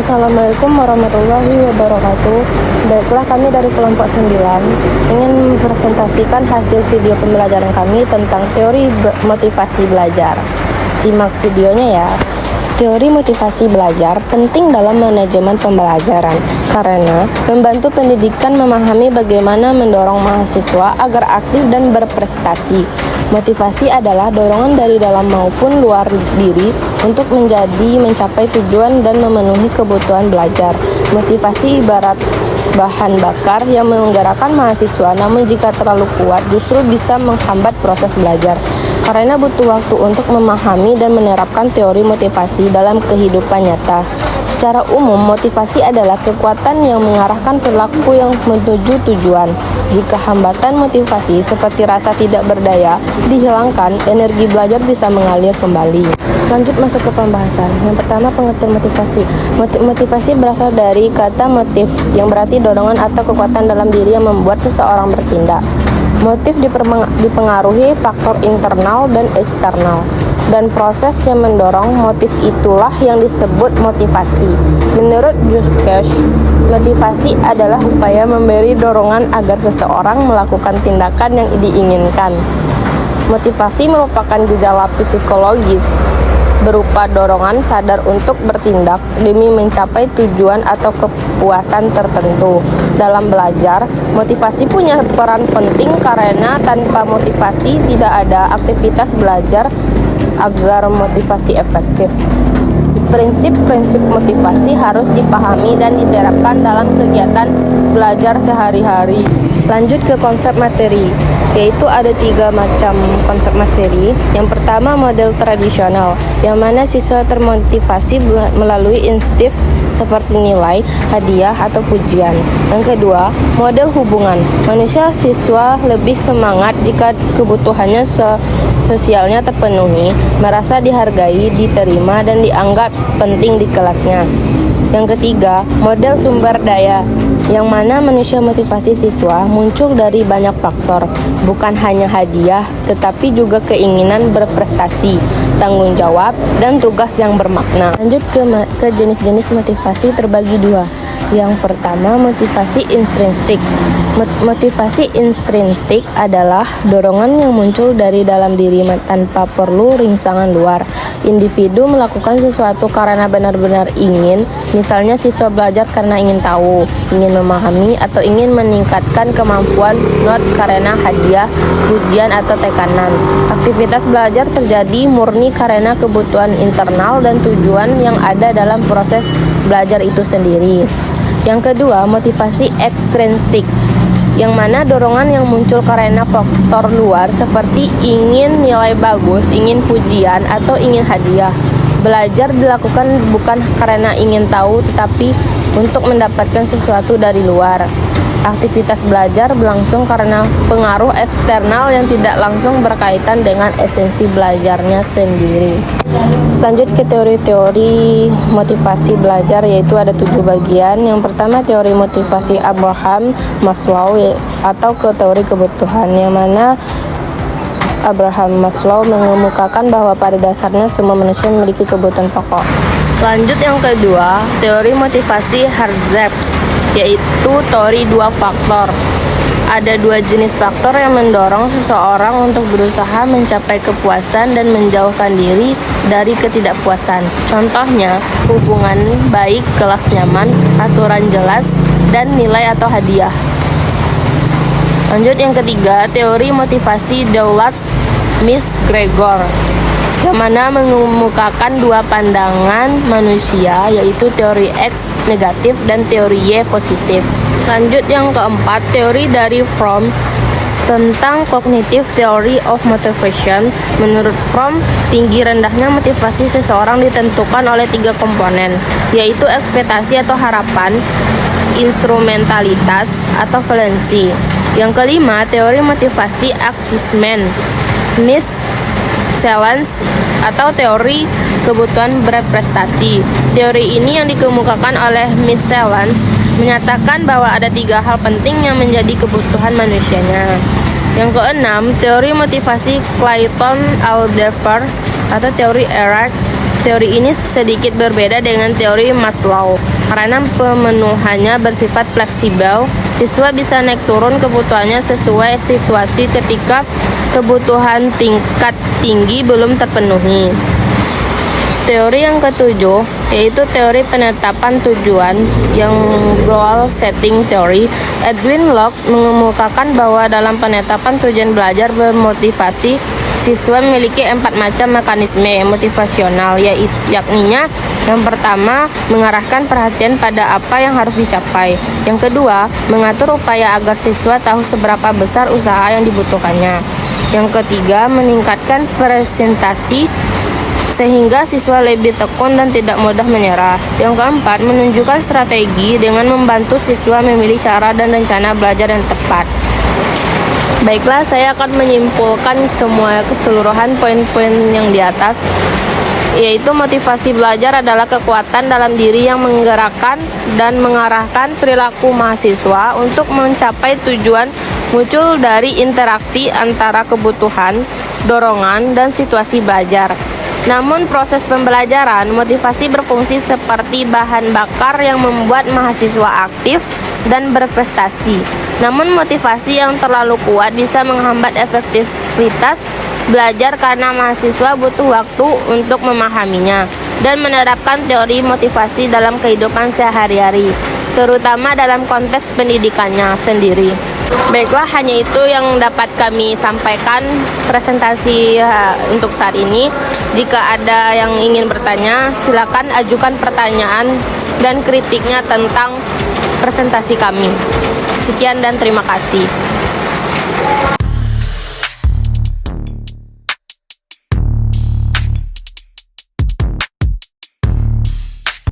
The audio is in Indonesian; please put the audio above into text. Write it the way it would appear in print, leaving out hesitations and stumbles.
Assalamualaikum warahmatullahi wabarakatuh. Baiklah, kami dari kelompok 9 ingin mempresentasikan hasil video pembelajaran kami tentang teori motivasi belajar. Simak videonya ya. Teori motivasi belajar penting dalam manajemen pembelajaran karena membantu pendidikan memahami bagaimana mendorong mahasiswa agar aktif dan berprestasi. Motivasi adalah dorongan dari dalam maupun luar diri untuk mencapai tujuan dan memenuhi kebutuhan belajar. Motivasi ibarat bahan bakar yang menggerakkan mahasiswa, namun jika terlalu kuat justru bisa menghambat proses belajar. Karena butuh waktu untuk memahami dan menerapkan teori motivasi dalam kehidupan nyata. Secara umum, motivasi adalah kekuatan yang mengarahkan perilaku yang menuju tujuan. Jika hambatan motivasi seperti rasa tidak berdaya dihilangkan, energi belajar bisa mengalir kembali. Lanjut masuk ke pembahasan. Yang pertama, pengertian motivasi. Motivasi berasal dari kata motif, yang berarti dorongan atau kekuatan dalam diri yang membuat seseorang bertindak. Motif dipengaruhi faktor internal dan eksternal, dan proses yang mendorong motif itulah yang disebut motivasi. Menurut Durkheim, motivasi adalah upaya memberi dorongan agar seseorang melakukan tindakan yang diinginkan. Motivasi merupakan gejala psikologis berupa dorongan sadar untuk bertindak demi mencapai tujuan atau kepuasan tertentu. Dalam belajar, motivasi punya peran penting karena tanpa motivasi tidak ada aktivitas belajar agar motivasi efektif. Prinsip-prinsip motivasi harus dipahami dan diterapkan dalam kegiatan belajar sehari-hari. Lanjut ke konsep materi, yaitu ada 3 macam konsep materi. Yang pertama, model tradisional, yang mana siswa termotivasi melalui insting seperti nilai, hadiah, atau pujian. Yang kedua, model hubungan, manusia siswa lebih semangat jika kebutuhannya sosialnya terpenuhi, merasa dihargai, diterima, dan dianggap penting di kelasnya. Yang ketiga, model sumber daya, yang mana manusia motivasi siswa muncul dari banyak faktor, bukan hanya hadiah, tetapi juga keinginan berprestasi, tanggung jawab, dan tugas yang bermakna. Lanjut ke jenis-jenis motivasi terbagi 2. Yang pertama, motivasi intrinsik. Motivasi intrinsik adalah dorongan yang muncul dari dalam diri tanpa perlu ringsangan luar. Individu melakukan sesuatu karena benar-benar ingin, misalnya siswa belajar karena ingin tahu, ingin memahami, atau ingin meningkatkan kemampuan, not karena hadiah, pujian, atau tekanan. Aktivitas belajar terjadi murni karena kebutuhan internal dan tujuan yang ada dalam proses belajar itu sendiri. Yang kedua, motivasi ekstrinsik, yang mana dorongan yang muncul karena faktor luar seperti ingin nilai bagus, ingin pujian, atau ingin hadiah. Belajar dilakukan bukan karena ingin tahu, tetapi untuk mendapatkan sesuatu dari luar. Aktivitas belajar berlangsung karena pengaruh eksternal yang tidak langsung berkaitan dengan esensi belajarnya sendiri. Lanjut ke teori-teori motivasi belajar, yaitu ada 7 bagian. Yang pertama, teori motivasi Abraham Maslow atau ke teori kebutuhan, yang mana Abraham Maslow mengemukakan bahwa pada dasarnya semua manusia memiliki kebutuhan pokok. Lanjut yang kedua, teori motivasi Herzberg, yaitu teori 2 faktor. Ada 2 jenis faktor yang mendorong seseorang untuk berusaha mencapai kepuasan dan menjauhkan diri dari ketidakpuasan. Contohnya, hubungan baik, kelas nyaman, aturan jelas, dan nilai atau hadiah. Lanjut yang ketiga, teori motivasi Dulles-McGregor, yang mana mengemukakan 2 pandangan manusia, yaitu teori X negatif dan teori Y positif. Lanjut yang keempat, teori dari Fromm tentang cognitive theory of motivation. Menurut Fromm, tinggi rendahnya motivasi seseorang ditentukan oleh 3 komponen, yaitu ekspektasi atau harapan, instrumentalitas, atau valensi. Yang kelima, teori motivasi assessment, Challenge atau teori kebutuhan berprestasi. Teori ini yang dikemukakan oleh Miss Challenge menyatakan bahwa ada 3 hal penting yang menjadi kebutuhan manusianya. Yang keenam, teori motivasi Clayton-Alderfer atau teori Erasmus. Teori ini sedikit berbeda dengan teori Maslow. Karena pemenuhannya bersifat fleksibel, siswa bisa naik turun kebutuhannya sesuai situasi ketika kebutuhan tingkat tinggi belum terpenuhi. Teori yang ketujuh yaitu teori penetapan tujuan yang goal setting theory. Edwin Locke mengemukakan bahwa dalam penetapan tujuan belajar bermotivasi, siswa memiliki 4 macam mekanisme motivasional, yakninya yang pertama, mengarahkan perhatian pada apa yang harus dicapai. Yang kedua, mengatur upaya agar siswa tahu seberapa besar usaha yang dibutuhkannya. Yang ketiga, meningkatkan presentasi sehingga siswa lebih tekun dan tidak mudah menyerah. Yang keempat, menunjukkan strategi dengan membantu siswa memilih cara dan rencana belajar yang tepat. Baiklah, saya akan menyimpulkan semua keseluruhan poin-poin yang di atas, yaitu motivasi belajar adalah kekuatan dalam diri yang menggerakkan dan mengarahkan perilaku mahasiswa untuk mencapai tujuan muncul dari interaksi antara kebutuhan, dorongan, dan situasi belajar. Namun proses pembelajaran, motivasi berfungsi seperti bahan bakar yang membuat mahasiswa aktif dan berprestasi. Namun motivasi yang terlalu kuat bisa menghambat efektivitas belajar karena mahasiswa butuh waktu untuk memahaminya dan menerapkan teori motivasi dalam kehidupan sehari-hari, terutama dalam konteks pendidikannya sendiri. Baiklah, hanya itu yang dapat kami sampaikan presentasi untuk saat ini. Jika ada yang ingin bertanya, silakan ajukan pertanyaan dan kritiknya tentang presentasi kami. Sekian dan terima kasih.